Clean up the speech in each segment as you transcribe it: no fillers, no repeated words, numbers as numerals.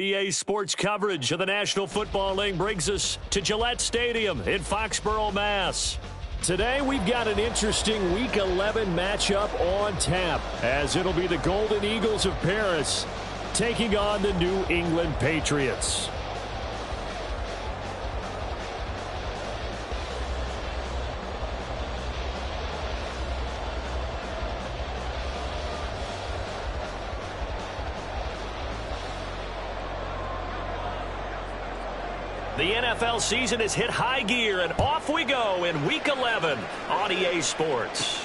EA Sports coverage of the National Football League brings us to Gillette Stadium in Foxborough, Mass. Today we've got an interesting Week 11 matchup on tap, as it'll be the Golden Eagles of Paris taking on the New England Patriots. The NFL season has hit high gear, and off we go in Week 11 on EA Sports.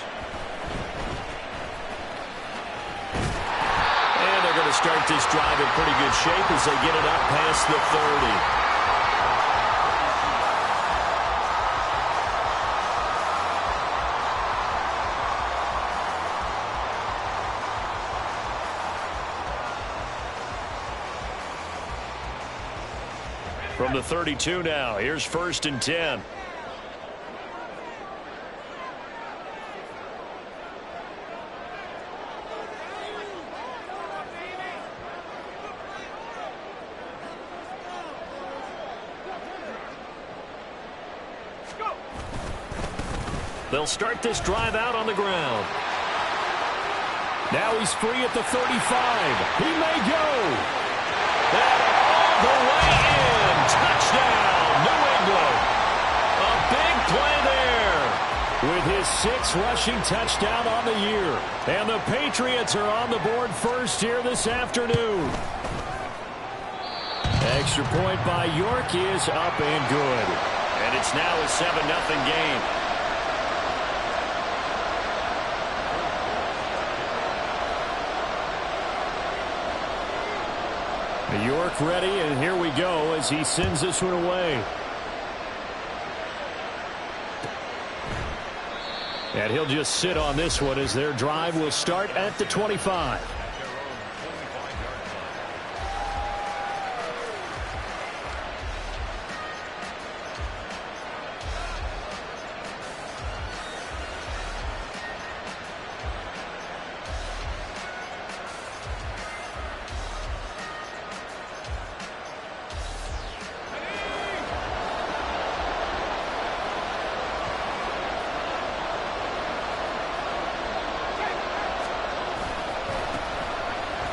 And they're going to start this drive in pretty good shape as they get it up past the 30. From the 32 now, here's 1st and 10. They'll start this drive out on the ground. Now he's free at the 35. He may go. And all the way in. Touchdown, New England. A big play there with his 6th rushing touchdown on the year. And the Patriots are on the board first here this afternoon. Extra point by York is up and good. And it's now a 7-0 game. York ready, and here we go as he sends this one away. And he'll just sit on this one as their drive will start at the 25.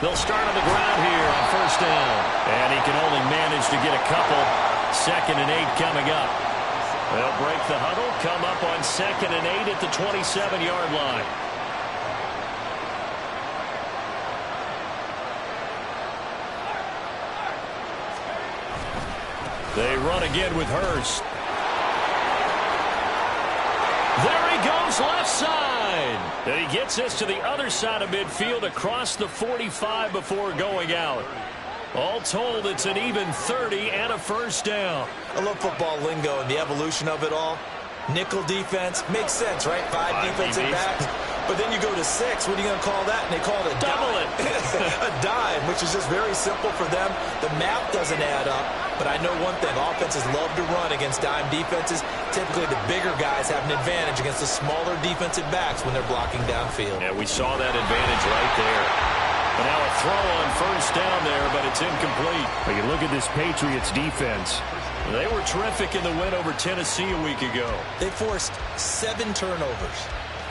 They'll start on the ground here on 1st down. And he can only manage to get a couple. 2nd and 8 coming up. They'll break the huddle, come up on 2nd and 8 at the 27-yard line. They run again with Hurst. There he goes, left side. And he gets us to the other side of midfield across the 45 before going out. All told, it's an even 30 and a 1st down. I love football lingo and the evolution of it all. Nickel defense makes sense, right? 5 defensive backs. But then you go to 6. What are you going to call that? And they call it a double dime. A dime, which is just very simple for them. The math doesn't add up. But I know one thing. Offenses love to run against dime defenses. Typically, the bigger guys have an advantage against the smaller defensive backs when they're blocking downfield. Yeah, we saw that advantage right there. But now a throw on 1st down there, but it's incomplete. But you look at this Patriots defense. They were terrific in the win over Tennessee a week ago. They forced 7 turnovers.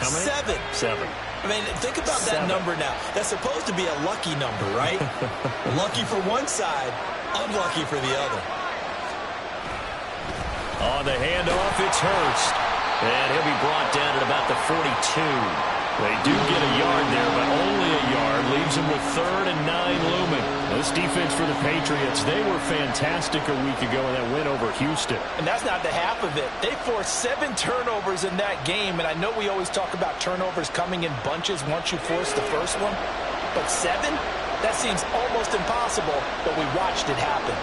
How many? 7. 7. I mean, think about that number now. That's supposed to be a lucky number, right? Lucky for one side, unlucky for the other. On the handoff, it's Hurst. And he'll be brought down at about the 42. They do get a yard there, but only a yard. Leaves them with 3rd and 9 looming. This defense for the Patriots, they were fantastic a week ago in that win over Houston. And that's not the half of it. They forced 7 turnovers in that game, and I know we always talk about turnovers coming in bunches once you force the first one. But 7? That seems almost impossible, but we watched it happen.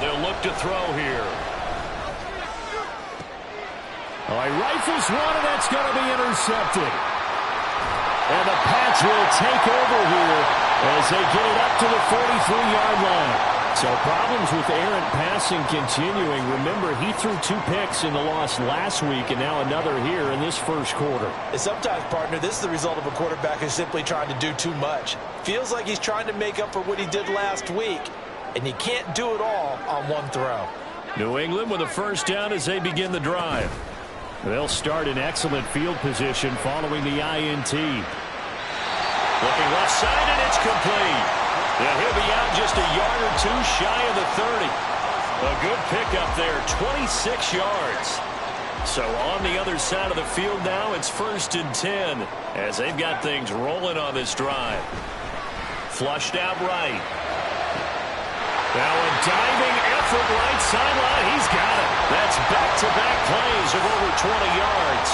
They'll look to throw here. All right, rifles one, and that's going to be intercepted. And the Pats Pats will take over here as they get it up to the 43-yard line. So problems with errant passing continuing. Remember, he threw 2 picks in the loss last week and now another here in this first quarter. And sometimes, partner, this is the result of a quarterback who's simply trying to do too much. Feels like he's trying to make up for what he did last week, and he can't do it all on one throw. New England with a first down as they begin the drive. They'll start in excellent field position following the INT. Looking left side, and it's complete. Yeah, he'll be out just a yard or 2 shy of the 30. A good pickup there, 26 yards. So on the other side of the field now, it's 1st and 10 as they've got things rolling on this drive. Flushed out right. Now a diving effort right sideline. He's got it. That's back-to-back plays of over 20 yards.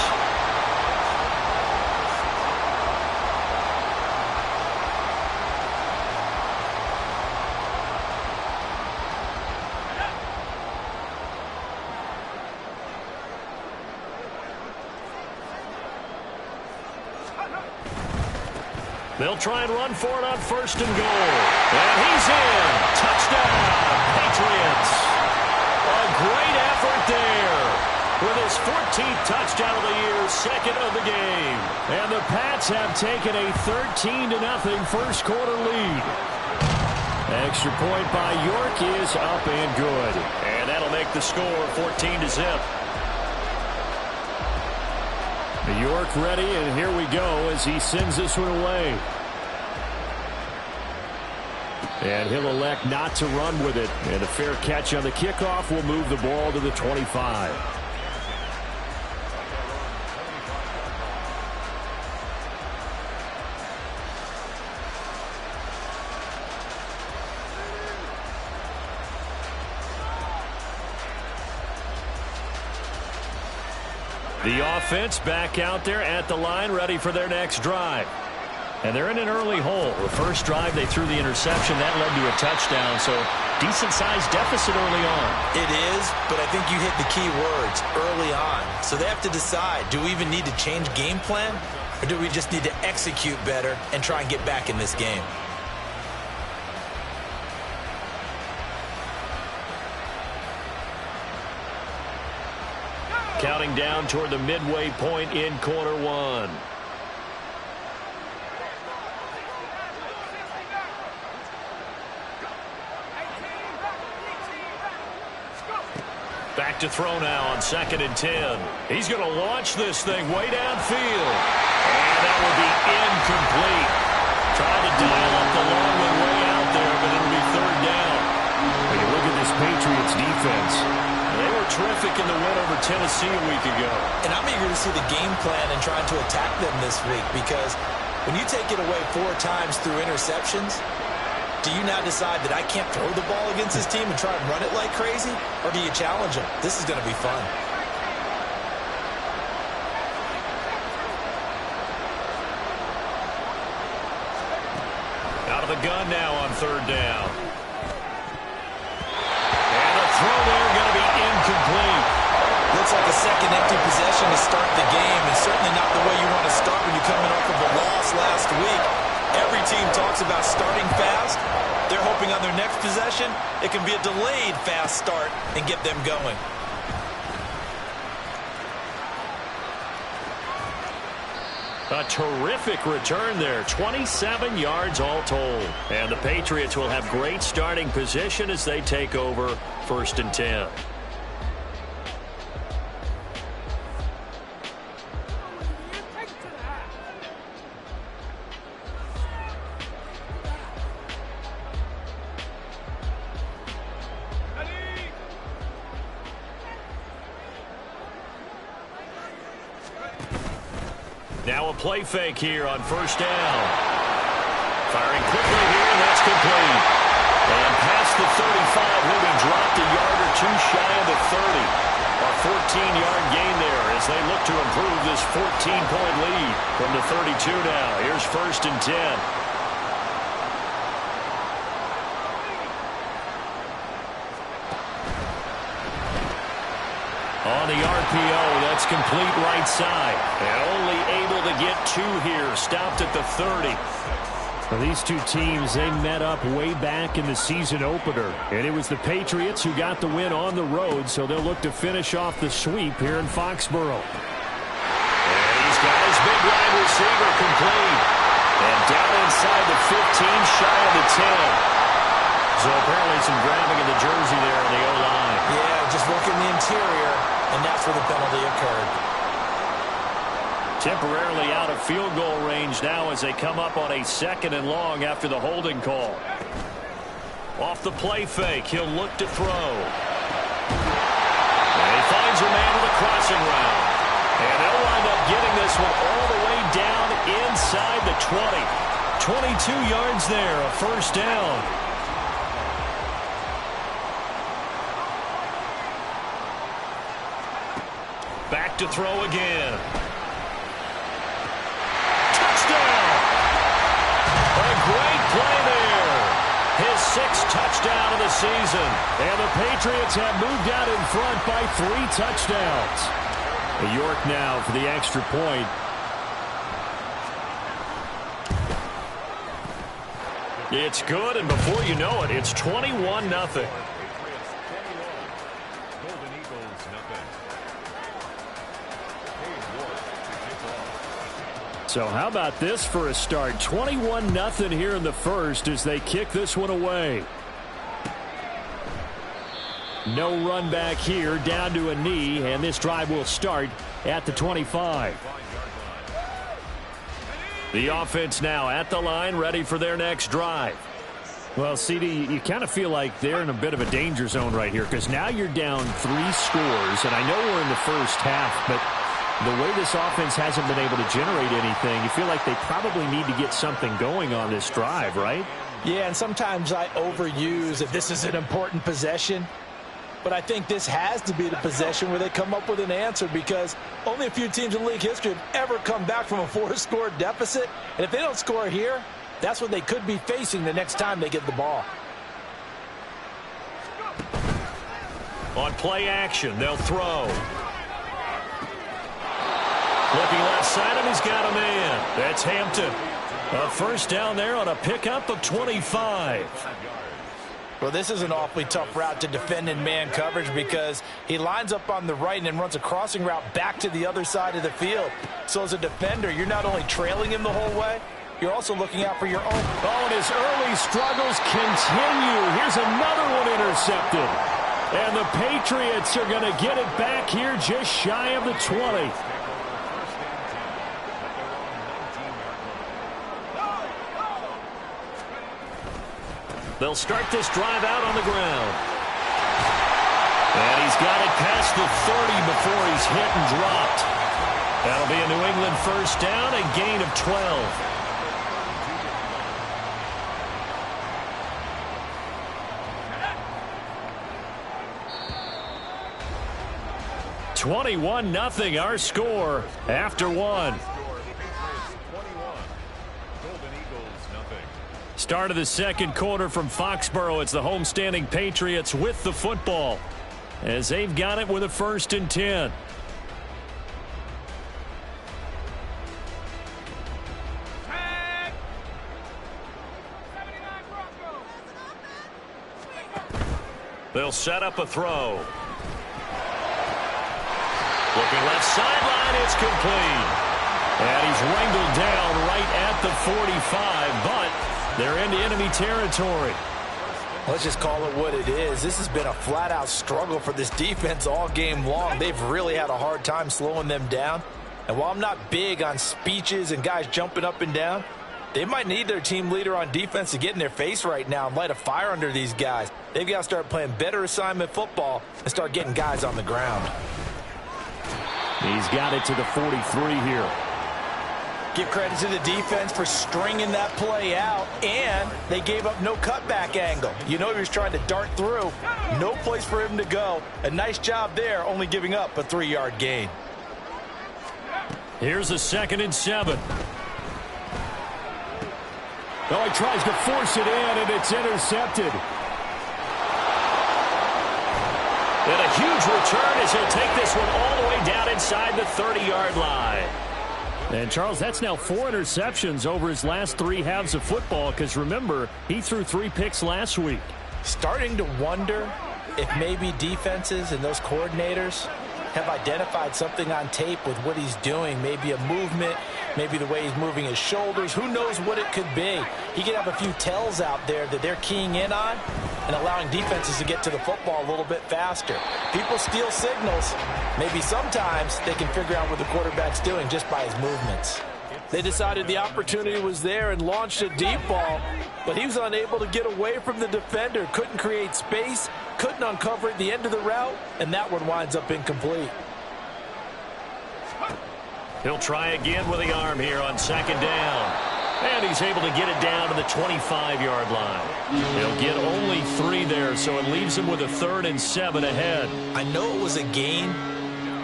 They'll try and run for it on 1st and goal. And he's in. Touchdown, Patriots. A great effort there. With his 14th touchdown of the year, 2nd of the game. And the Pats have taken a 13-0 first quarter lead. Extra point by York is up and good. And that'll make the score 14-0. York ready, and here we go as he sends this one away. And he'll elect not to run with it. And a fair catch on the kickoff will move the ball to the 25. The offense back out there at the line, ready for their next drive. And they're in an early hole. The first drive, they threw the interception. That led to a touchdown, so decent-sized deficit early on. It is, but I think you hit the key words, early on. So they have to decide, do we even need to change game plan, or do we just need to execute better and try and get back in this game? Counting down toward the midway point in quarter one. Back to throw now on 2nd and 10. He's going to launch this thing way downfield. And that will be incomplete. Tried to dial up the long one way out there, but it'll be 3rd down. When you look at this Patriots defense, they were terrific in the win over Tennessee a week ago. And I'm eager to see the game plan and trying to attack them this week, because when you take it away 4 times through interceptions, do you now decide that I can't throw the ball against this team and try and run it like crazy? Or do you challenge them? This is going to be fun. Out of the gun now on 3rd down. And a throw there going to be incomplete. Looks like a second empty possession to start the game, and certainly not the way you want to start when you're coming off of a loss last week. Every team talks about starting fast. They're hoping on their next possession, it can be a delayed fast start and get them going. A terrific return there. 27 yards all told. And the Patriots will have great starting position as they take over 1st and 10. Now a play fake here on 1st down. Firing quickly here, and that's complete. And past the 35, will be dropped a yard or 2 shy of the 30. A 14-yard gain there as they look to improve this 14-point lead from the 32 now. Here's 1st and 10. On the the RPO. That's complete right side. And only able to get 2 here. Stopped at the 30. Well, these two teams, they met up way back in the season opener. And it was the Patriots who got the win on the road, so they'll look to finish off the sweep here in Foxborough. And he's got his big wide receiver complete. And down inside the 15, shy of the 10. So apparently some grabbing in the jersey there on the O-line. Yeah, just working the interior, and that's where the penalty occurred. Temporarily out of field goal range now as they come up on a 2nd and long after the holding call. Off the play fake, he'll look to throw. And he finds a man with a crossing route. And they'll wind up getting this one all the way down inside the 20. 22 yards there, a first down. Back to throw again. Touchdown! A great play there. His 6th touchdown of the season. And the Patriots have moved out in front by 3 touchdowns. York now for the extra point. It's good, and before you know it, it's 21-0. So how about this for a start? 21-0 here in the first as they kick this one away. No run back here, down to a knee, and this drive will start at the 25. The offense now at the line, ready for their next drive. Well, CD, you kind of feel like they're in a bit of a danger zone right here because now you're down 3 scores, and I know we're in the first half, but the way this offense hasn't been able to generate anything, you feel like they probably need to get something going on this drive, right? Yeah, and sometimes I overuse that this is an important possession. But I think this has to be the possession where they come up with an answer because only a few teams in league history have ever come back from a 4-score deficit. And if they don't score here, that's what they could be facing the next time they get the ball. On play action, they'll throw. Looking left side, and he's got a man. That's Hampton. A first down there on a pickup of 25. Well, this is an awfully tough route to defend in man coverage because he lines up on the right and then runs a crossing route back to the other side of the field. So as a defender, you're not only trailing him the whole way, you're also looking out for your own. Oh, and his early struggles continue. Here's another one intercepted. And the Patriots are going to get it back here just shy of the 20. They'll start this drive out on the ground. And he's got it past the 30 before he's hit and dropped. That'll be a New England first down and gain of 12. 21-0 our score after 1. Start of the second quarter from Foxborough. It's the homestanding Patriots with the football as they've got it with a 1st and 10. They'll set up a throw. Looking left sideline, it's complete. And he's wrangled down right at the 45, but they're into enemy territory. Let's just call it what it is. This has been a flat-out struggle for this defense all game long. They've really had a hard time slowing them down. And while I'm not big on speeches and guys jumping up and down, they might need their team leader on defense to get in their face right now and light a fire under these guys. They've got to start playing better assignment football and start getting guys on the ground. He's got it to the 43 here. Give credit to the defense for stringing that play out, and they gave up no cutback angle. You know he was trying to dart through. No place for him to go. A nice job there, only giving up a 3-yard gain. Here's a 2nd and 7. Oh, he tries to force it in, and it's intercepted. And a huge return as he'll take this one all the way down inside the 30-yard line. And, Charles, that's now 4 interceptions over his last 3 halves of football because, remember, he threw 3 picks last week. Starting to wonder if maybe defenses and those coordinators have identified something on tape with what he's doing, maybe a movement, maybe the way he's moving his shoulders. Who knows what it could be? He could have a few tells out there that they're keying in on and allowing defenses to get to the football a little bit faster. People steal signals. Maybe sometimes they can figure out what the quarterback's doing just by his movements. They decided the opportunity was there and launched a deep ball, but he was unable to get away from the defender, couldn't create space, couldn't uncover at the end of the route, and that one winds up incomplete. He'll try again with the arm here on 2nd down. And he's able to get it down to the 25-yard line. He'll get only 3 there, so it leaves him with a 3rd and 7 ahead. I know it was a gain,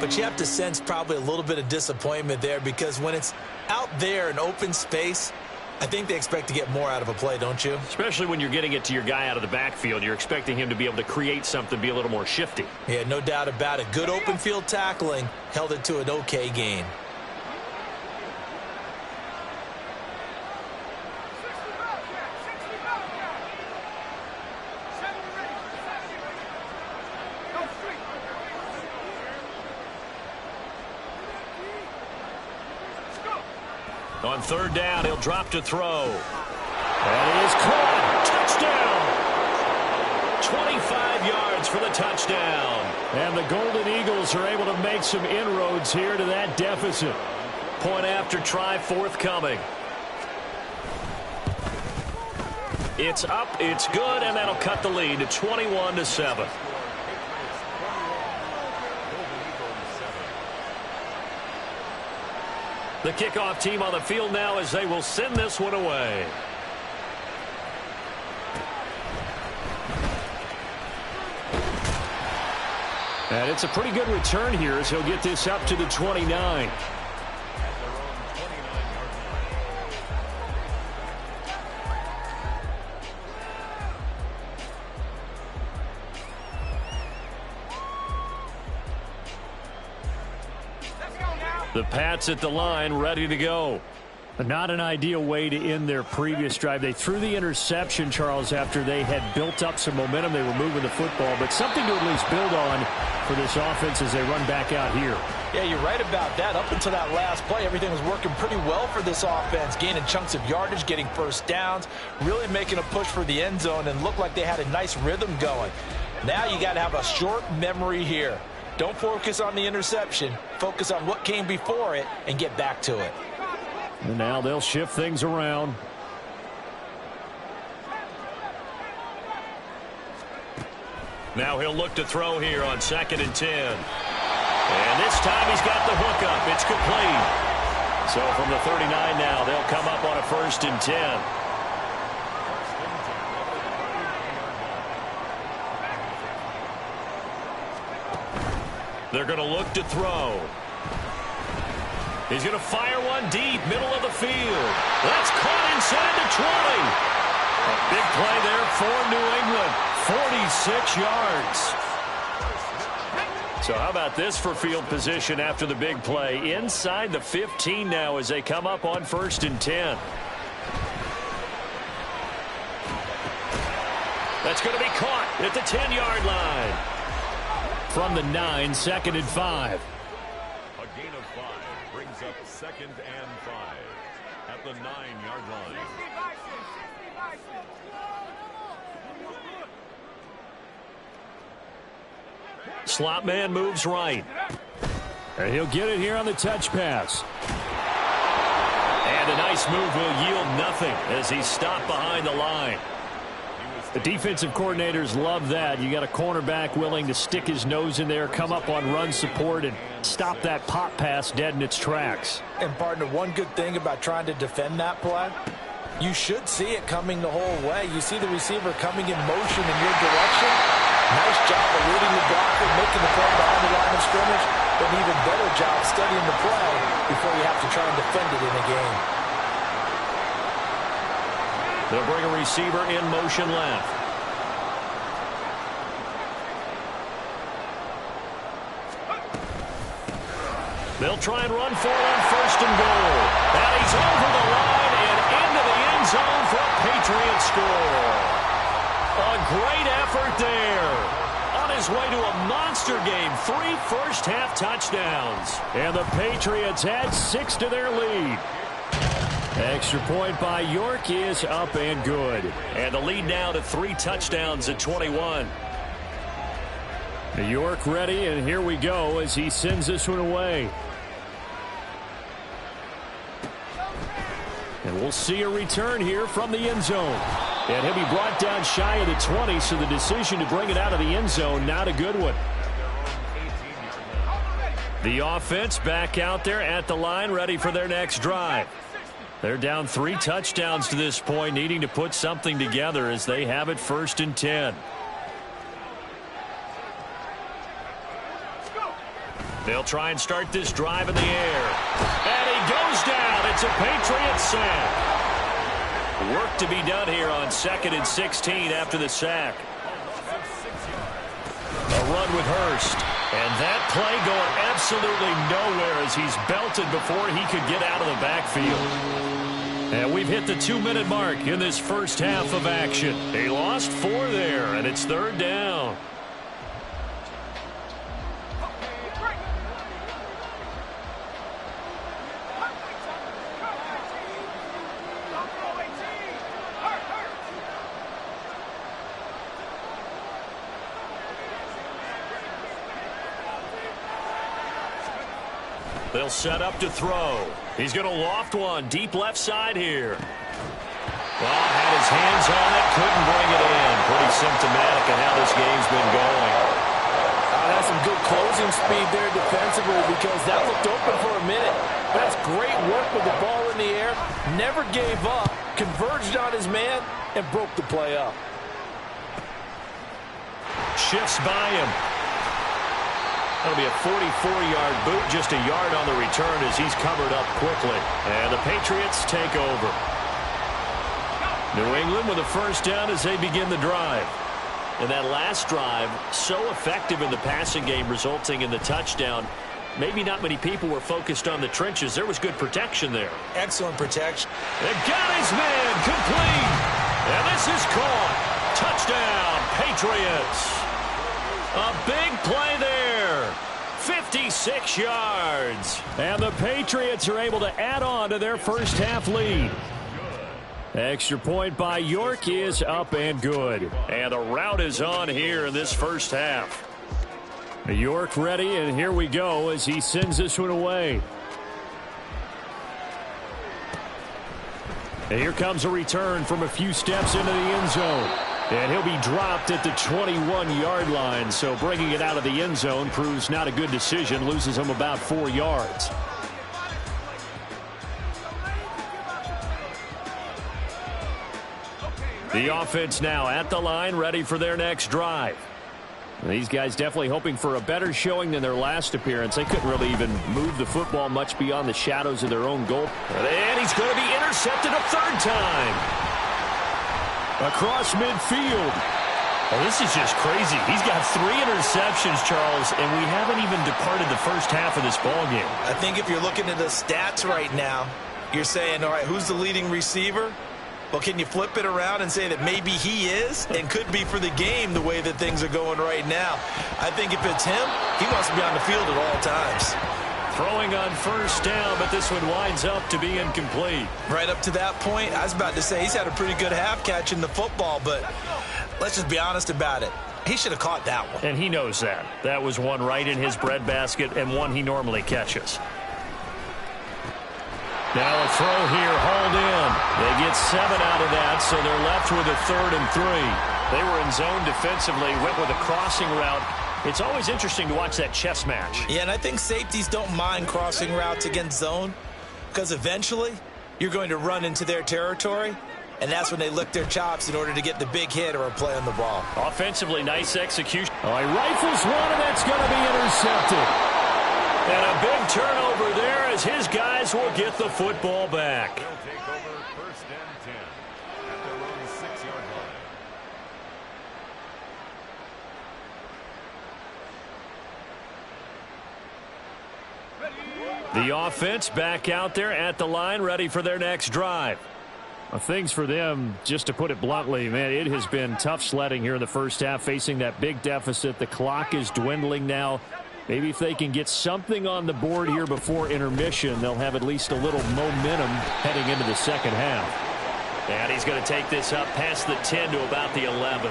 but you have to sense probably a little bit of disappointment there because when it's out there in open space, I think they expect to get more out of a play, don't you? Especially when you're getting it to your guy out of the backfield. You're expecting him to be able to create something, be a little more shifty. Yeah, no doubt about it. Good open field tackling held it to an okay gain. On 3rd down, he'll drop to throw. And he is caught. Touchdown! 25 yards for the touchdown. And the Golden Eagles are able to make some inroads here to that deficit. Point after try forthcoming. It's up, it's good, and that'll cut the lead to 21-7. The kickoff team on the field now as they will send this one away. And it's a pretty good return here as he'll get this up to the 29. The Pats at the line, ready to go. Not an ideal way to end their previous drive. They threw the interception, Charles, after they had built up some momentum. They were moving the football, but something to at least build on for this offense as they run back out here. Yeah, you're right about that. Up until that last play, everything was working pretty well for this offense, gaining chunks of yardage, getting first downs, really making a push for the end zone, and looked like they had a nice rhythm going. Now you got to have a short memory here. Don't focus on the interception. Focus on what came before it and get back to it. And now they'll shift things around. Now he'll look to throw here on 2nd and 10. And this time he's got the hook up. It's complete. So from the 39 now, they'll come up on a 1st and 10. They're going to look to throw. He's going to fire one deep, middle of the field. That's caught inside the 20. A big play there for New England. 46 yards. So how about this for field position after the big play? Inside the 15 now as they come up on 1st and 10. That's going to be caught at the 10-yard line. From the 9, 2nd and 5. A gain of 5 brings up 2nd and 5 at the 9-yard line. Slot man moves right. And he'll get it here on the touch pass. And a nice move will yield nothing as he's stopped behind the line. The defensive coordinators love that. You got a cornerback willing to stick his nose in there, come up on run support, and stop that pop pass dead in its tracks. And, partner, one good thing about trying to defend that play, you should see it coming the whole way. You see the receiver coming in motion in your direction. Nice job eluding the blocker, making the play behind the line of scrimmage, but an even better job studying the play before you have to try and defend it in a game. They'll bring a receiver in motion left. They'll try and run for it on first and goal. And he's over the line and into the end zone for a Patriot score. A great effort there. On his way to a monster game, 3 first-half touchdowns. And the Patriots add 6 to their lead. Extra point by York is up and good. And the lead now to 3 touchdowns at 21. York ready, and here we go as he sends this one away. And we'll see a return here from the end zone. And he'll be brought down shy of the 20, so the decision to bring it out of the end zone, not a good one. The offense back out there at the line, ready for their next drive. They're down 3 touchdowns to this point, needing to put something together as they have it 1st and 10. They'll try and start this drive in the air. And he goes down. It's a Patriot sack. Work to be done here on 2nd and 16 after the sack. A run with Hurst. And that play going absolutely nowhere as he's belted before he could get out of the backfield. And we've hit the 2-minute mark in this first half of action. They lost 4 there, and it's 3rd down. They'll set up to throw. He's going to loft one deep left side here. Well, had his hands on it, couldn't bring it in. Pretty symptomatic of how this game's been going. That's some good closing speed there defensively because that looked open for a minute. That's great work with the ball in the air. Never gave up, converged on his man, and broke the play up. Shifts by him. That'll be a 44-yard boot, just a yard on the return as he's covered up quickly. And the Patriots take over. New England with a first down as they begin the drive. And that last drive, so effective in the passing game, resulting in the touchdown. Maybe not many people were focused on the trenches. There was good protection there. Excellent protection. They got his man complete. And this is caught. Touchdown, Patriots. A big play there. 56 yards. And the Patriots are able to add on to their first half lead. Extra point by York is up and good. And the route is on here in this first half. York ready, and here we go as he sends this one away. And here comes a return from a few steps into the end zone. And he'll be dropped at the 21-yard line, so bringing it out of the end zone proves not a good decision, loses him about 4 yards. The offense now at the line, ready for their next drive. These guys definitely hoping for a better showing than their last appearance. They couldn't really even move the football much beyond the shadows of their own goal. And he's going to be intercepted a 3rd time. Across midfield. Oh, this is just crazy. He's got 3 interceptions, Charles, and we haven't even departed the first half of this ballgame. I think if you're looking at the stats right now, you're saying, all right, who's the leading receiver? Well, can you flip it around and say that maybe he is and could be for the game the way that things are going right now? I think if it's him, he wants to be on the field at all times. Throwing on first down, but this one winds up to be incomplete. Right up to that point, I was about to say he's had a pretty good half catching the football, but let's just be honest about it. He should have caught that one. And he knows that. That was one right in his breadbasket and one he normally catches. Now a throw here, hauled in. They get 7 out of that, so they're left with a 3rd and 3. They were in zone defensively, went with a crossing route. It's always interesting to watch that chess match. Yeah, and I think safeties don't mind crossing routes against zone because eventually you're going to run into their territory, and that's when they lick their chops in order to get the big hit or a play on the ball. Offensively, nice execution. Oh, he rifles one, and that's going to be intercepted. And a big turnover there as his guys will get the football back. They'll take over 1st and 10 at their own 6-yard line. The offense back out there at the line, ready for their next drive. Things for them, just to put it bluntly, man, it has been tough sledding here in the first half, facing that big deficit. The clock is dwindling now. Maybe if they can get something on the board here before intermission, they'll have at least a little momentum heading into the second half. And he's going to take this up past the 10 to about the 11.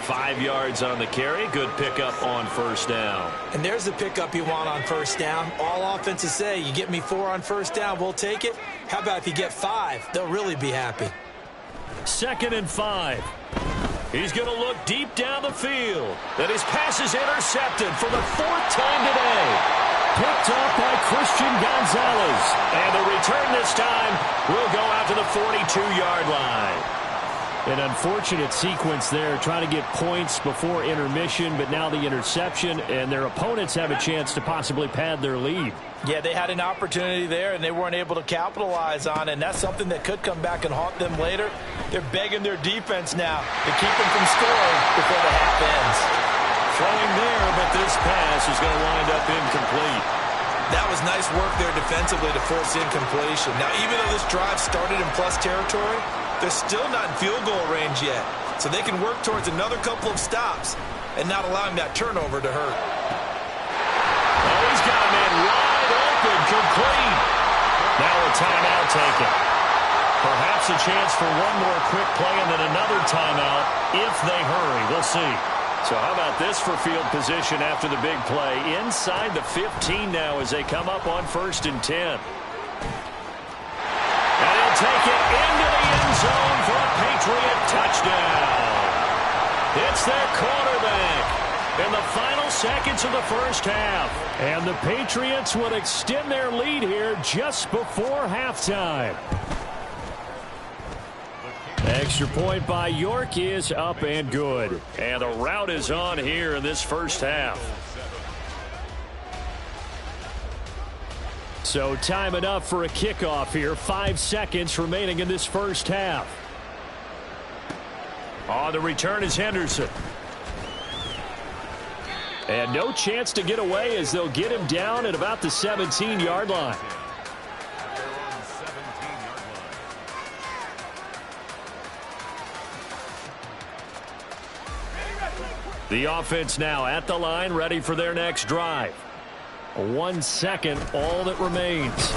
5 yards on the carry. Good pickup on first down. And there's the pickup you want on first down. All offenses say, you get me 4 on first down, we'll take it. How about if you get 5? They'll really be happy. 2nd and 5. He's going to look deep down the field. And his pass is intercepted for the 4th time today. Picked off by Christian Gonzalez. And the return this time will go out to the 42-yard line. An unfortunate sequence there, trying to get points before intermission, but now the interception, and their opponents have a chance to possibly pad their lead. Yeah, they had an opportunity there, and they weren't able to capitalize on it, and that's something that could come back and haunt them later. They're begging their defense now to keep them from scoring before the half ends. Throwing there, but this pass is going to wind up incomplete. That was nice work there defensively to force incompletion. Now, even though this drive started in plus territory, they're still not in field goal range yet. So they can work towards another couple of stops and not allowing that turnover to hurt. Oh, he's got a man wide open, complete. Now a timeout taken. Perhaps a chance for one more quick play and then another timeout if they hurry. We'll see. So how about this for field position after the big play? Inside the 15 now as they come up on 1st and 10. And he'll take it into the end zone for a Patriot touchdown. It's their quarterback in the final seconds of the first half. And the Patriots will extend their lead here just before halftime. Extra point by York is up and good. And the route is on here in this first half. So time enough for a kickoff here. 5 seconds remaining in this first half. On the return is Henderson. And no chance to get away as they'll get him down at about the 17-yard line. The offense now at the line, ready for their next drive. 1 second, all that remains.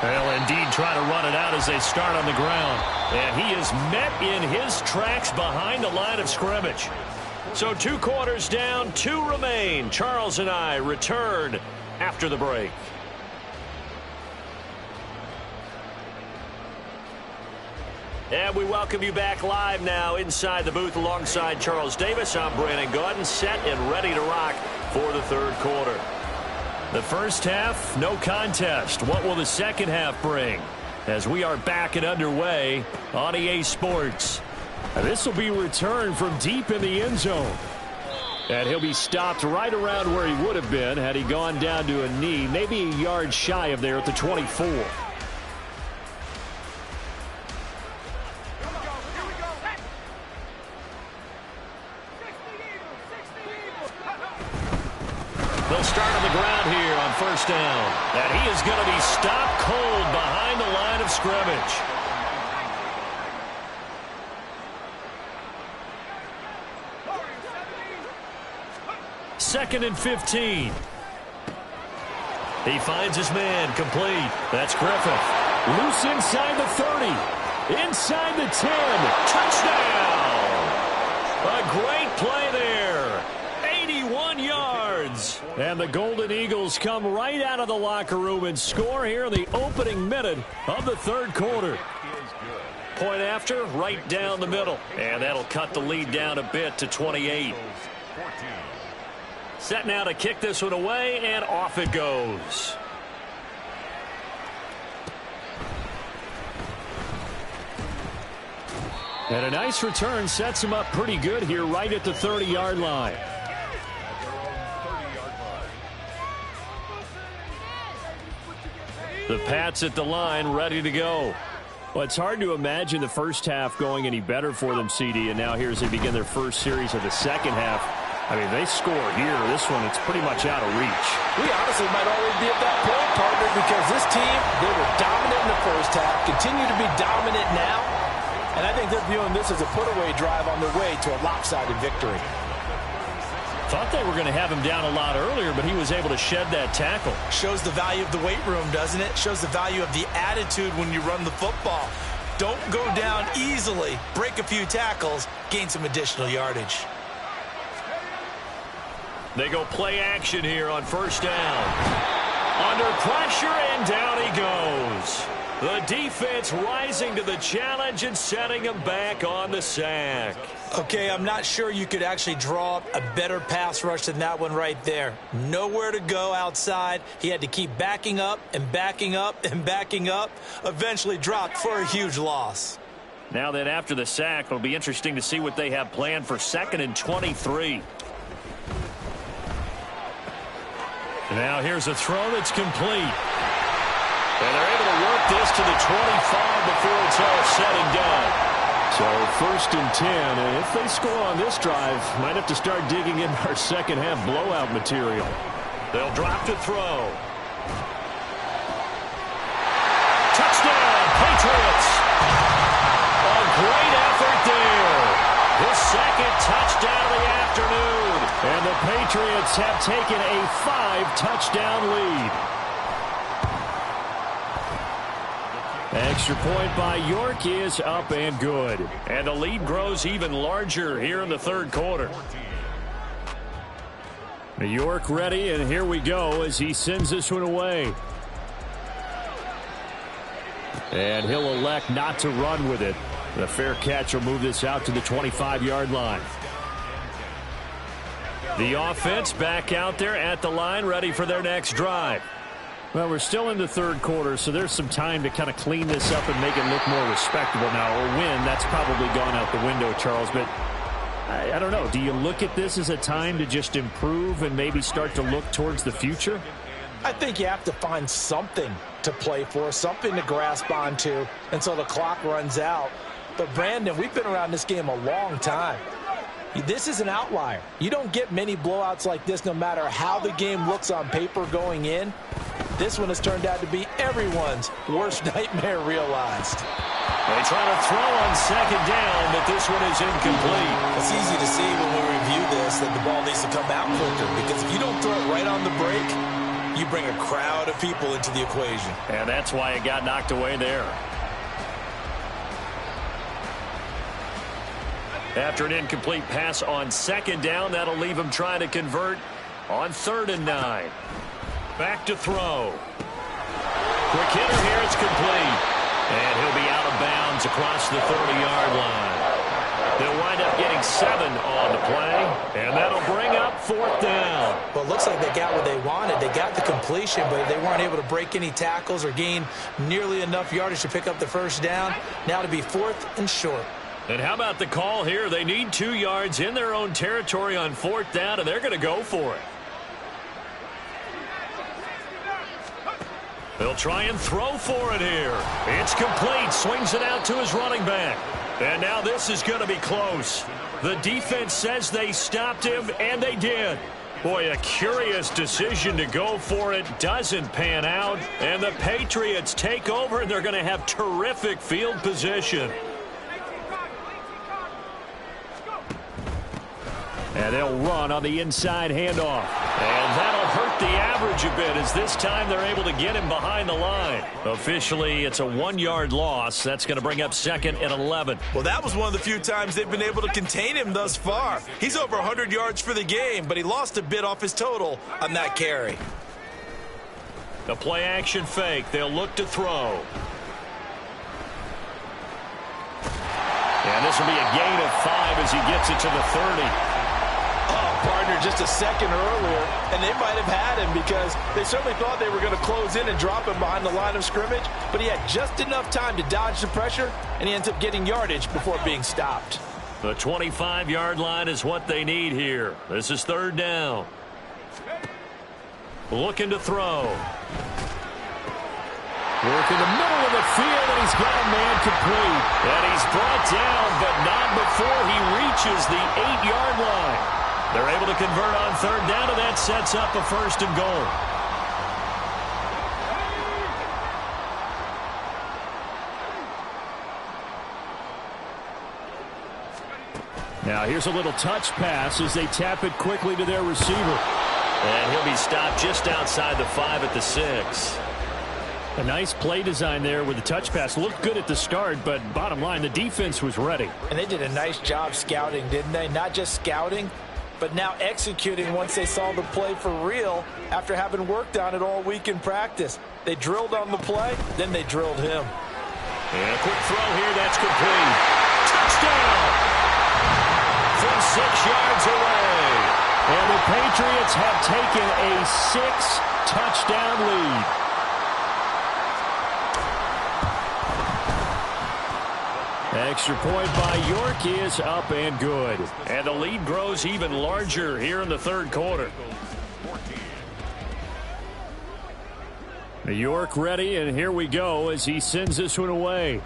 They'll indeed try to run it out as they start on the ground. And he is met in his tracks behind the line of scrimmage. So 2 quarters down, 2 remain. Charles and I return after the break. And we welcome you back live now inside the booth alongside Charles Davis. I'm Brandon Gaudin, set and ready to rock for the third quarter. The first half, no contest. What will the second half bring? As we are back and underway on EA Sports. This will be returned from deep in the end zone. And he'll be stopped right around where he would have been had he gone down to a knee, maybe a yard shy of there at the 24. They'll start on the ground here on first down. And he is going to be stopped cold behind the line of scrimmage. Second and 15. He finds his man complete. That's Griffith. Loose inside the 30. Inside the 10. Touchdown. A great play there. 81 yards. And the Golden Eagles come right out of the locker room and score here in the opening minute of the third quarter. Point after, right down the middle. And that'll cut the lead down a bit to 28. Set now to kick this one away, and off it goes. And a nice return sets him up pretty good here right at the 30-yard line. The Pats at the line, ready to go. Well, it's hard to imagine the first half going any better for them, CD, and now here as they begin their first series of the second half. I mean, they score here. This one, it's pretty much out of reach. We honestly might already be at that point, partner, because this team, they were dominant in the first half, continue to be dominant now, and I think they're viewing this as a put-away drive on their way to a lopsided victory. Thought they were going to have him down a lot earlier, but he was able to shed that tackle. Shows the value of the weight room, doesn't it? Shows the value of the attitude when you run the football. Don't go down easily. Break a few tackles, gain some additional yardage. They go play action here on first down. Under pressure, and down he goes. The defense rising to the challenge and setting him back on the sack. Okay, I'm not sure you could actually draw up a better pass rush than that one right there. Nowhere to go outside. He had to keep backing up and backing up and backing up. Eventually dropped for a huge loss. Now that after the sack, it'll be interesting to see what they have planned for 2nd and 23. Now here's a throw that's complete. And they're able to work this to the 25 before it's all said and done. So 1st and 10, and if they score on this drive, might have to start digging in our second half blowout material. They'll drop to throw. Touchdown, Patriots. A great effort there. His 2nd touchdown of the afternoon. And the Patriots have taken a 5-touchdown lead. Extra point by York is up and good. And the lead grows even larger here in the 3rd quarter. York ready, and here we go as he sends this one away. And he'll elect not to run with it. The fair catch will move this out to the 25-yard line. The offense back out there at the line, ready for their next drive. Well, we're still in the 3rd quarter, so there's some time to kind of clean this up and make it look more respectable now. Or win, that's probably gone out the window, Charles. But I don't know. Do you look at this as a time to just improve and maybe start to look towards the future? I think you have to find something to play for, something to grasp onto until the clock runs out. But, Brandon, we've been around this game a long time. This is an outlier. You don't get many blowouts like this no matter how the game looks on paper going in. This one has turned out to be everyone's worst nightmare realized. They try to throw on 2nd down, but this one is incomplete. It's easy to see when we review this that the ball needs to come out quicker, because if you don't throw it right on the break, you bring a crowd of people into the equation. And that's why it got knocked away there. After an incomplete pass on 2nd down, that'll leave him trying to convert on 3rd and 9. Back to throw. Quick hitter here, it's complete. And he'll be out of bounds across the 30-yard line. They'll wind up getting 7 on the play, and that'll bring up 4th down. Well, it looks like they got what they wanted. They got the completion, but they weren't able to break any tackles or gain nearly enough yardage to pick up the 1st down. Now to be 4th and short. And how about the call here? They need 2 yards in their own territory on 4th down, and they're going to go for it. They'll try and throw for it here. It's complete. Swings it out to his running back. And now this is going to be close. The defense says they stopped him, and they did. Boy, a curious decision to go for it. Doesn't pan out. And the Patriots take over, and they're going to have terrific field position. And they'll run on the inside handoff. And that'll hurt the average a bit, as this time they're able to get him behind the line. Officially, it's a 1-yard loss. That's going to bring up 2nd and 11. Well, that was one of the few times they've been able to contain him thus far. He's over 100 yards for the game, but he lost a bit off his total on that carry. The play-action fake. They'll look to throw. And this will be a gain of 5 as he gets it to the 30. Partner just a second earlier, and they might have had him because they certainly thought they were going to close in and drop him behind the line of scrimmage, but he had just enough time to dodge the pressure, and he ends up getting yardage before being stopped. The 25-yard line is what they need here. This is 3rd down. Looking to throw. Work in the middle of the field, and he's got a man complete. And he's brought down, but not before he reaches the 8-yard line. They're able to convert on third down, and that sets up a first and goal. Now here's a little touch pass as they tap it quickly to their receiver. And he'll be stopped just outside the 5 at the 6. A nice play design there with the touch pass. Looked good at the start, but bottom line, the defense was ready. And they did a nice job scouting, didn't they? Not just scouting, but now executing once they saw the play for real after having worked on it all week in practice. They drilled on the play, then they drilled him. And a quick throw here, that's complete. Touchdown! From 6 yards away. And the Patriots have taken a 6-touchdown lead. Extra point by York is up and good. And the lead grows even larger here in the third quarter. York ready, and here we go as he sends this one away.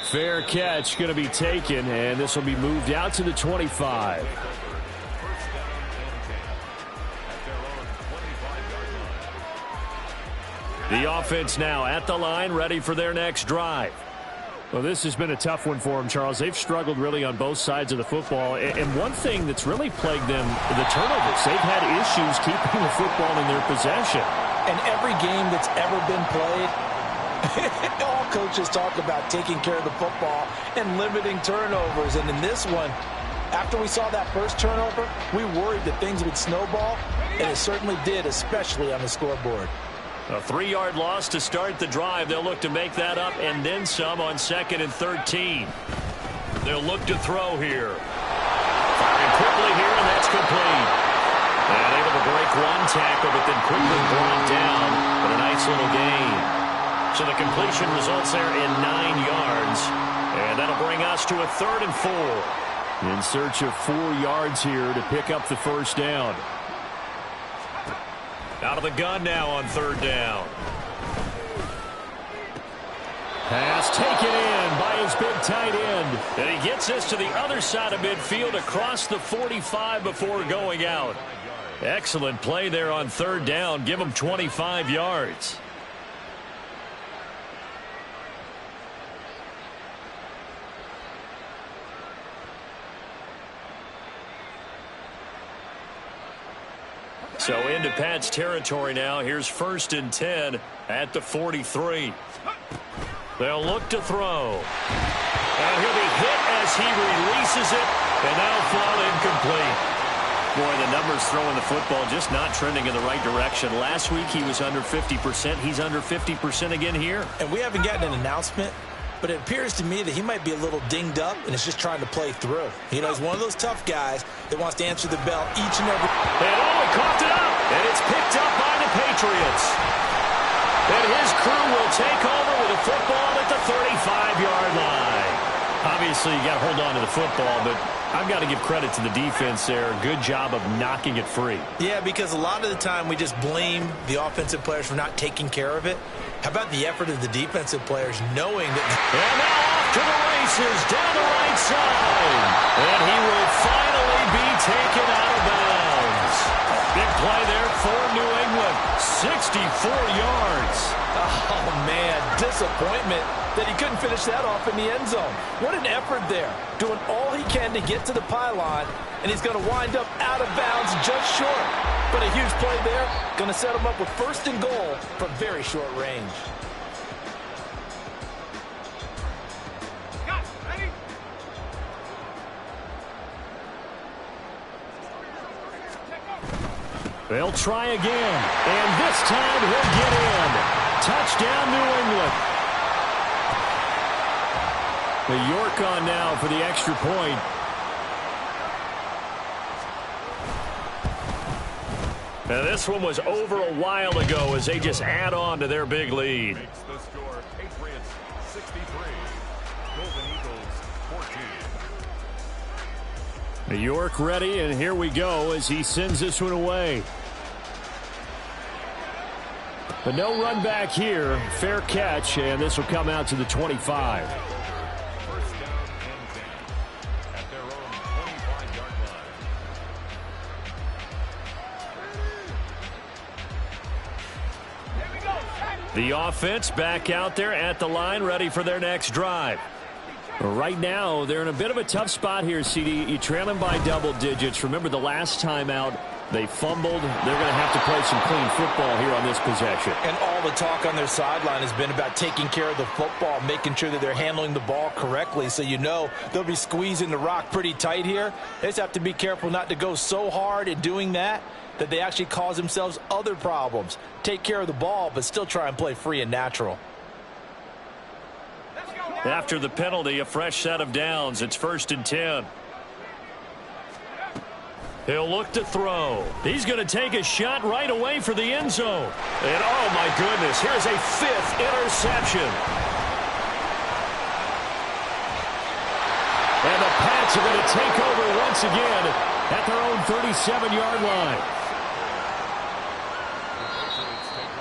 Fair catch going to be taken, and this will be moved out to the 25. The offense now at the line, ready for their next drive. Well, this has been a tough one for them, Charles. They've struggled really on both sides of the football. And one thing that's really plagued them, the turnovers. They've had issues keeping the football in their possession. And every game that's ever been played, all coaches talk about taking care of the football and limiting turnovers. And in this one, after we saw that first turnover, we worried that things would snowball, and it certainly did, especially on the scoreboard. A 3-yard loss to start the drive. They'll look to make that up and then some on 2nd and 13. They'll look to throw here. Firing quickly here, and that's complete. And able to break one tackle, but then quickly brought down. But a nice little gain. So the completion results there in 9 yards. And that'll bring us to a 3rd and 4. In search of 4 yards here to pick up the first down. Out of the gun now on 3rd down. Pass taken in by his big tight end. And he gets this to the other side of midfield across the 45 before going out. Excellent play there on 3rd down. Give him 25 yards. So into Pat's territory now. Here's 1st and 10 at the 43. They'll look to throw. And he'll be hit as he releases it, and that'll fall incomplete. Boy, the numbers throwing the football just not trending in the right direction. Last week he was under 50%. He's under 50% again here. And we haven't gotten an announcement, but it appears to me that he might be a little dinged up and is just trying to play through. You know, he's one of those tough guys that wants to answer the bell each and every... And he coughed it up, and it's picked up by the Patriots. And his crew will take over with a football at the 35-yard line. Obviously, you got to hold on to the football, but I've got to give credit to the defense there. Good job of knocking it free. Yeah, because a lot of the time we just blame the offensive players for not taking care of it. How about the effort of the defensive players knowing that... And now off to the races down the right side. And he will finally be taken out of bounds. Big play there for New England. 64 yards. Oh, man, disappointment that he couldn't finish that off in the end zone. What an effort there. Doing all he can to get to the pylon, and he's going to wind up out of bounds just short. But a huge play there. Going to set him up with 1st and goal from very short range. They'll try again, and this time he'll get in. Touchdown, New England. The York on now for the extra point. Now this one was over a while ago as they just add on to their big lead. Makes the score Patriots 63, Golden Eagles 14. The York ready, and here we go as he sends this one away. But no run back here. Fair catch, and this will come out to the 25. First down and 10 at their own The offense back out there at the line, ready for their next drive. Right now, they're in a bit of a tough spot here, CD. You trail them by double digits. Remember the last time out, they fumbled. They're going to have to play some clean football here on this possession. And all the talk on their sideline has been about taking care of the football, making sure that they're handling the ball correctly. So you know they'll be squeezing the rock pretty tight here. They just have to be careful not to go so hard in doing that they actually cause themselves other problems. Take care of the ball, but still try and play free and natural. After the penalty, a fresh set of downs. It's 1st and 10. He'll look to throw. He's going to take a shot right away for the end zone. And, oh, my goodness, here's a 5th interception. And the Pats are going to take over once again at their own 37-yard line.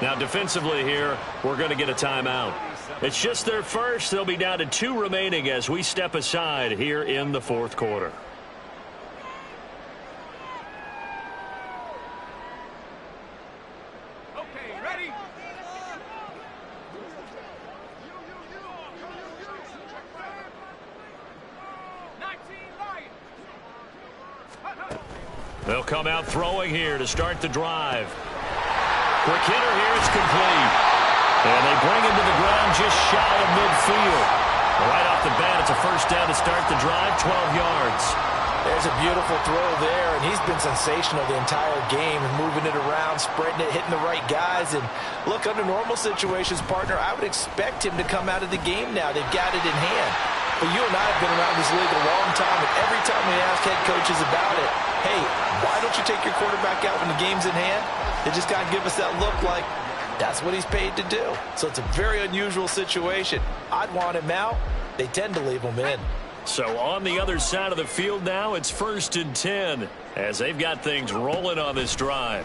Now, defensively here, we're going to get a timeout. It's just their first. They'll be down to 2 remaining as we step aside here in the 4th quarter. Okay, ready? They'll come out throwing here to start the drive. Quick hitter here, it's complete. And they bring him to the ground just shy of midfield. Right off the bat, it's a 1st down to start the drive, 12 yards. There's a beautiful throw there, and he's been sensational the entire game, moving it around, spreading it, hitting the right guys. And look, under normal situations, partner, I would expect him to come out of the game now. They've got it in hand. But you and I have been around this league a long time, and every time we ask head coaches about it, hey, why don't you take your quarterback out when the game's in hand? They just got to give us that look like that's what he's paid to do. So it's a very unusual situation. I'd want him out. They tend to leave him in. So on the other side of the field now, it's 1st and 10 as they've got things rolling on this drive.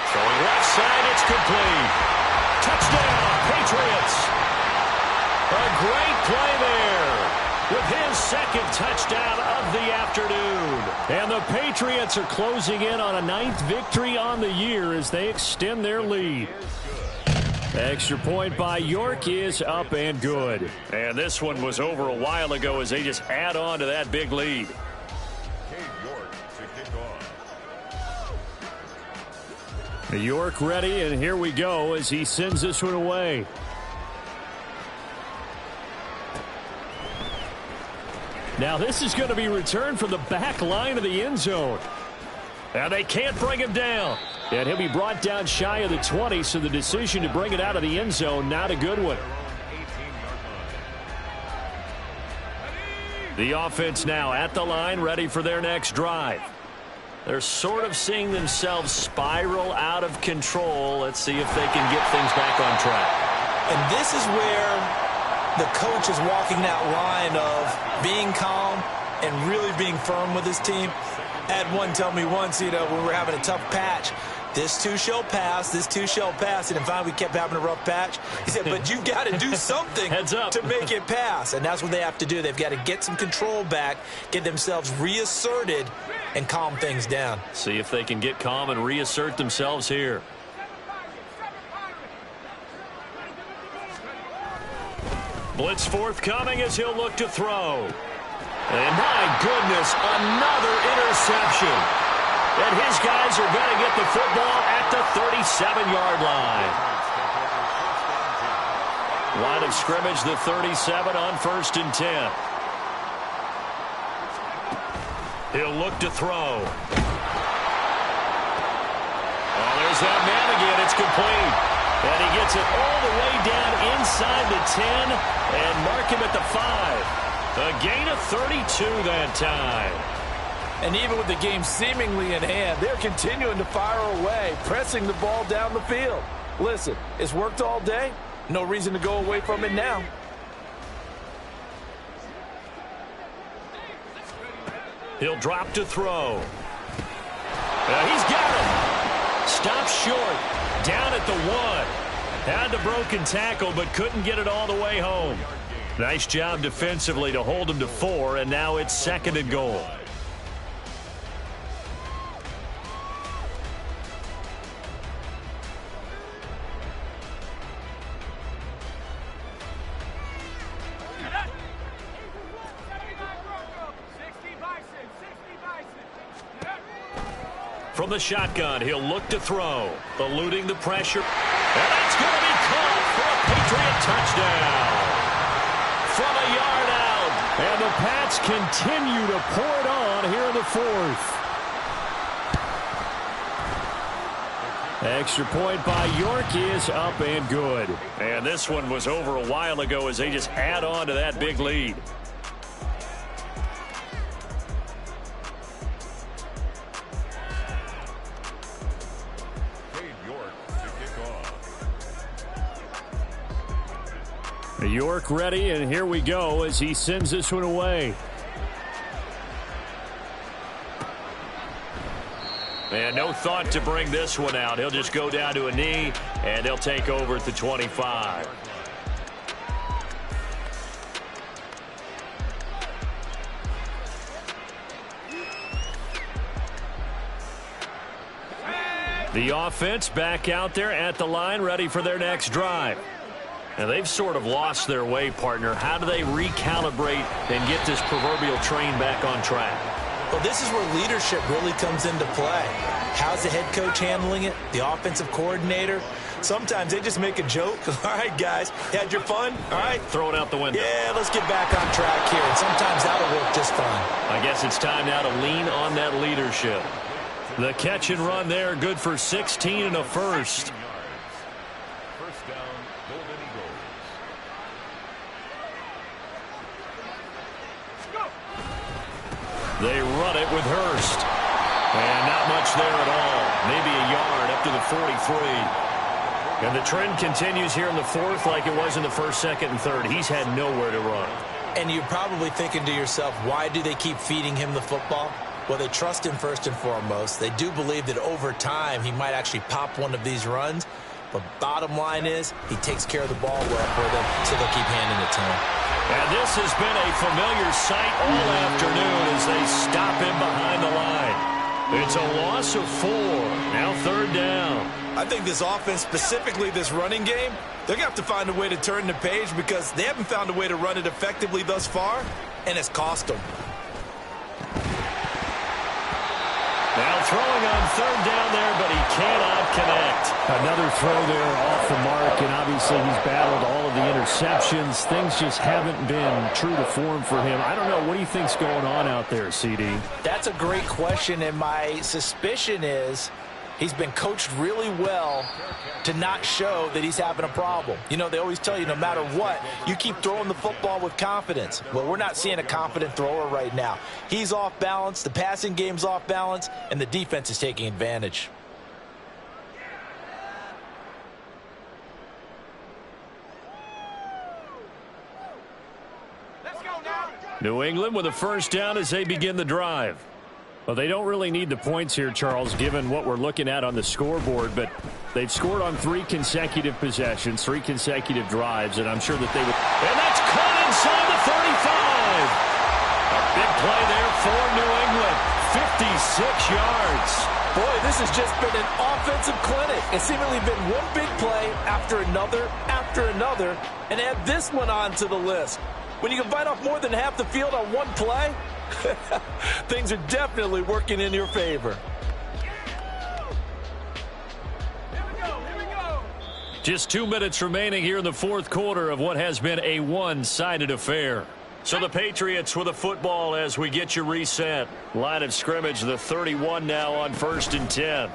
Throwing left side, it's complete. Touchdown, Patriots. A great play there with his 2nd touchdown of the afternoon. And the Patriots are closing in on a 9th victory on the year as they extend their lead. Extra point by York is up and good. And this one was over a while ago as they just add on to that big lead. York to kick off. York ready, and here we go as he sends this one away. Now this is going to be returned from the back line of the end zone. And they can't bring him down. And he'll be brought down shy of the 20, so the decision to bring it out of the end zone, not a good one. The offense now at the line, ready for their next drive. They're sort of seeing themselves spiral out of control. Let's see if they can get things back on track. And this is where the coach is walking that line of being calm and really being firm with his team. I had one tell me once, when we're having a tough patch, this too shall pass, this too shall pass. And finally we kept having a rough patch. He said, but you've got to do something to make it pass. And that's what they have to do. They've got to get some control back, get themselves reasserted, and calm things down. See if they can get calm and reassert themselves here. Blitz forthcoming as he'll look to throw. And my goodness, another interception. And his guys are going to get the football at the 37-yard line. Line of scrimmage, the 37 on 1st and 10. He'll look to throw. Oh, there's that man again. It's complete. And he gets it all the way down inside the 10 and mark him at the 5. A gain of 32 that time. And even with the game seemingly in hand, they're continuing to fire away, pressing the ball down the field. Listen, it's worked all day. No reason to go away from it now. He'll drop to throw. He's got it. Stopped short. Down at the 1. Had the broken tackle, but couldn't get it all the way home. Nice job defensively to hold him to 4, and now it's 2nd and goal. From the shotgun, he'll look to throw, eluding the pressure. And that's going to be caught for a Patriot touchdown. From a yard out. And the Pats continue to pour it on here in the fourth. Extra point by York is up and good. And this one was over a while ago as they just add on to that big lead. York ready, and here we go as he sends this one away. And no thought to bring this one out. He'll just go down to a knee, and they'll take over at the 25. The offense back out there at the line, ready for their next drive. And they've sort of lost their way, partner. How do they recalibrate and get this proverbial train back on track? Well, this is where leadership really comes into play. How's the head coach handling it? The offensive coordinator? Sometimes they just make a joke. All right, guys, had your fun? All right. Throw it out the window. Yeah, let's get back on track here. And sometimes that'll work just fine. I guess it's time now to lean on that leadership. The catch and run there, good for 16 and a first. They run it with Hurst. And not much there at all. Maybe a yard up to the 43. And the trend continues here in the fourth like it was in the first, second, and third. He's had nowhere to run. And you're probably thinking to yourself, why do they keep feeding him the football? Well, they trust him first and foremost. They do believe that over time he might actually pop one of these runs. But bottom line is he takes care of the ball well for them, so they'll keep handing it to him. And this has been a familiar sight all afternoon as they stop him behind the line. It's a loss of 4. Now third down. I think this offense, specifically this running game, they're going to have to find a way to turn the page because they haven't found a way to run it effectively thus far, and it's cost them. Now throwing on third down there, but he cannot connect. Another throw there off the mark, and obviously he's battled all of the interceptions. Things just haven't been true to form for him. I don't know. What do you think's going on out there, CD? That's a great question, and my suspicion is he's been coached really well to not show that he's having a problem. You know, they always tell you no matter what, you keep throwing the football with confidence. Well, we're not seeing a confident thrower right now. He's off balance, the passing game's off balance, and the defense is taking advantage. New England with a first down as they begin the drive. Well, they don't really need the points here, Charles, given what we're looking at on the scoreboard, but they've scored on 3 consecutive possessions, 3 consecutive drives, and I'm sure that they would. And that's caught inside the 35. A big play there for New England, 56 yards. Boy, this has just been an offensive clinic. It's seemingly been one big play after another, and add this one on to the list. When you can bite off more than half the field on one play, things are definitely working in your favor. Just 2 minutes remaining here in the fourth quarter of what has been a one-sided affair. So the Patriots with a football as we get you reset. Line of scrimmage, the 31 now on 1st and 10.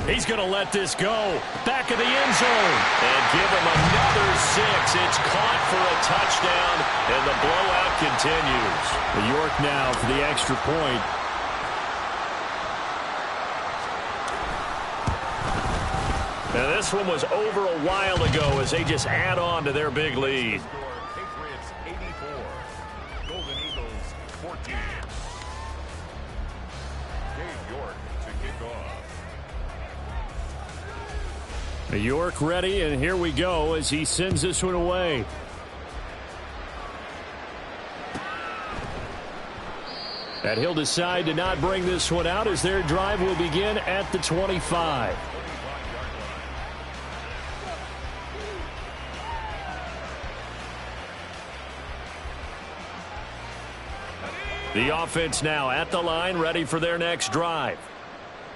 He's going to let this go. Back of the end zone. And give him another 6. It's caught for a touchdown, and the blowout continues. The York now for the extra point. Now this one was over a while ago as they just add on to their big lead. Patriots 84, Golden Eagles 14. Dave York to kick off. York ready, and here we go as he sends this one away. And he'll decide to not bring this one out as their drive will begin at the 25. The offense now at the line, ready for their next drive.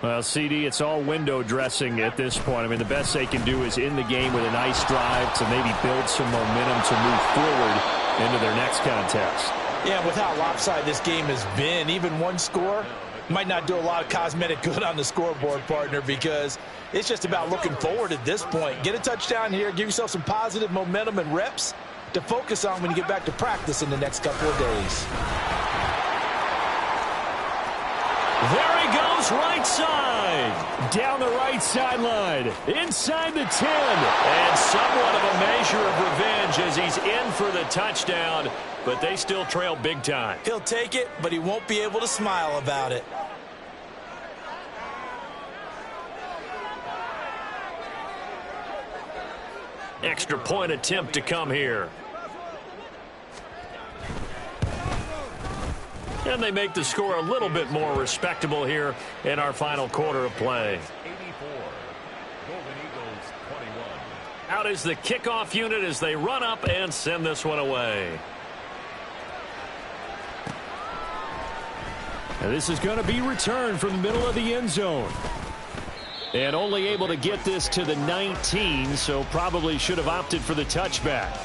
Well, CD, it's all window dressing at this point. I mean, the best they can do is in the game with a nice drive to maybe build some momentum to move forward into their next contest. Yeah, with how lopsided this game has been, even one score might not do a lot of cosmetic good on the scoreboard, partner, because it's just about looking forward at this point. Get a touchdown here, give yourself some positive momentum and reps to focus on when you get back to practice in the next couple of days. There he goes, right side. Down the right sideline. Inside the 10. And somewhat of a measure of revenge as he's in for the touchdown. But they still trail big time. He'll take it, but he won't be able to smile about it. Extra point attempt to come here. And they make the score a little bit more respectable here in our final quarter of play. 84, Golden Eagles 21. Out is the kickoff unit as they run up and send this one away. And this is going to be returned from the middle of the end zone. And only able to get this to the 19, so probably should have opted for the touchback.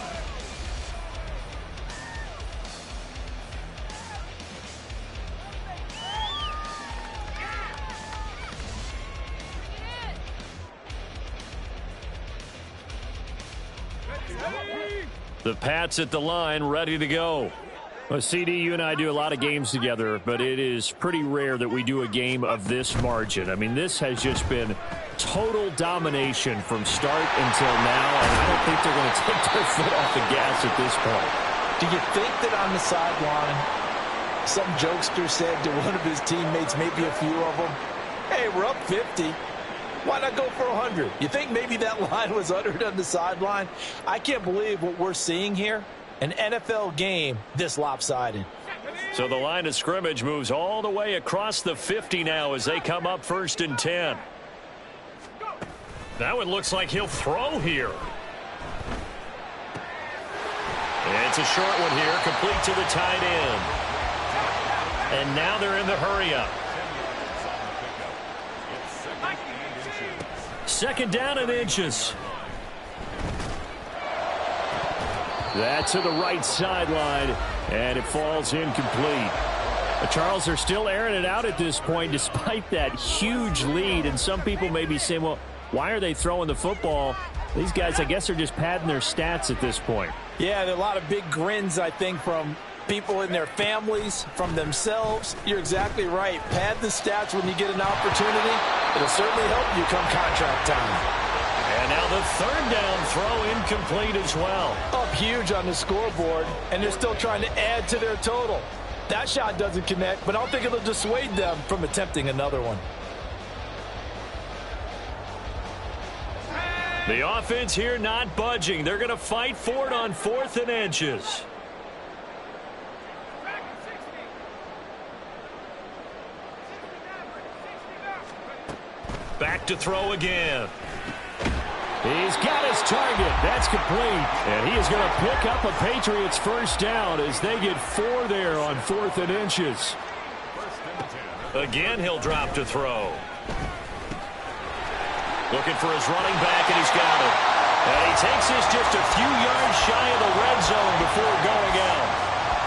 The Pats at the line, ready to go. Well, CD, you and I do a lot of games together, but it is pretty rare that we do a game of this margin. I mean, this has just been total domination from start until now, and I don't think they're going to take their foot off the gas at this point. Do you think that on the sideline, some jokester said to one of his teammates, maybe a few of them, hey, we're up 50. Why not go for 100? You think maybe that line was uttered on the sideline? I can't believe what we're seeing here. An NFL game this lopsided. So the line of scrimmage moves all the way across the 50 now as they come up 1st and 10. Now it looks like he'll throw here. And it's a short one here, complete to the tight end. And now they're in the hurry-up. 2nd down and inches. That to the right sideline, and it falls incomplete. Charles, they're still airing it out at this point despite that huge lead, and some people may be saying, well, why are they throwing the football? These guys, I guess, are just padding their stats at this point. Yeah, there are a lot of big grins, I think, from people in their families, from themselves. You're exactly right. Pad the stats when you get an opportunity. It'll certainly help you come contract time. And now the 3rd down throw incomplete as well. Up huge on the scoreboard, and they're still trying to add to their total. That shot doesn't connect, but I don't think it'll dissuade them from attempting another one. The offense here not budging. They're going to fight for it on 4th and inches. Back to throw again. He's got his target. That's complete. And he is going to pick up a Patriots 1st down as they get 4 there on 4th and inches. Again, he'll drop to throw. Looking for his running back, and he's got it. And he takes this just a few yards shy of the red zone before going out.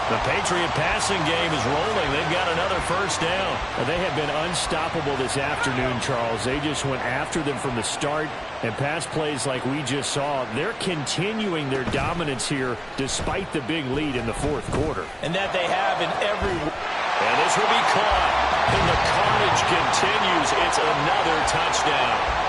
The Patriot passing game is rolling. They've got another 1st down. They have been unstoppable this afternoon, Charles. They just went after them from the start, and pass plays like we just saw. They're continuing their dominance here despite the big lead in the 4th quarter. And that they have in every... And this will be caught. And the carnage continues. It's another touchdown.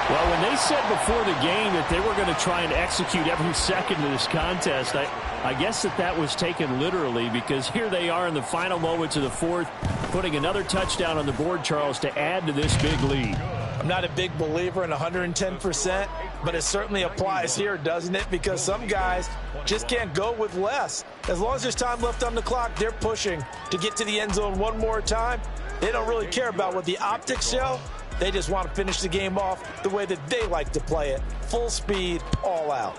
Well, when they said before the game that they were going to try and execute every second of this contest, I guess that was taken literally, because here they are in the final moments of the 4th, putting another touchdown on the board, Charles, to add to this big lead. I'm not a big believer in 110%, but it certainly applies here, doesn't it? Because some guys just can't go with less. As long as there's time left on the clock, they're pushing to get to the end zone one more time. They don't really care about what the optics show. They just want to finish the game off the way that they like to play it. Full speed, all out.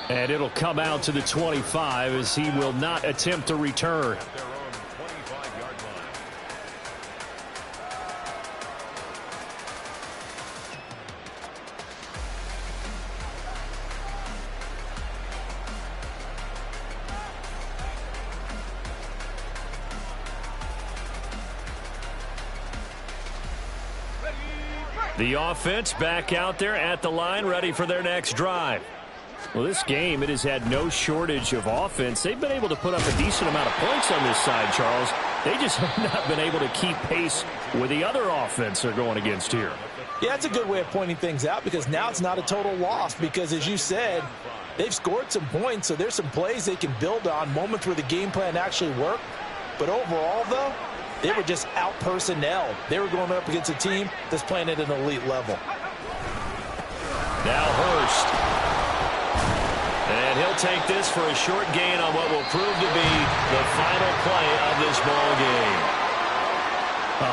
And it'll come out to the 25 as he will not attempt to return. At their own 25-yard line. The offense back out there at the line, ready for their next drive. Well, this game, it has had no shortage of offense. They've been able to put up a decent amount of points on this side, Charles. They just have not been able to keep pace with the other offense they're going against here. Yeah, that's a good way of pointing things out because now it's not a total loss because, as you said, they've scored some points, so there's some plays they can build on, moments where the game plan actually worked. But overall, though, they were just out-personnel. They were going up against a team that's playing at an elite level. Now Hurst. And he'll take this for a short gain on what will prove to be the final play of this ball game.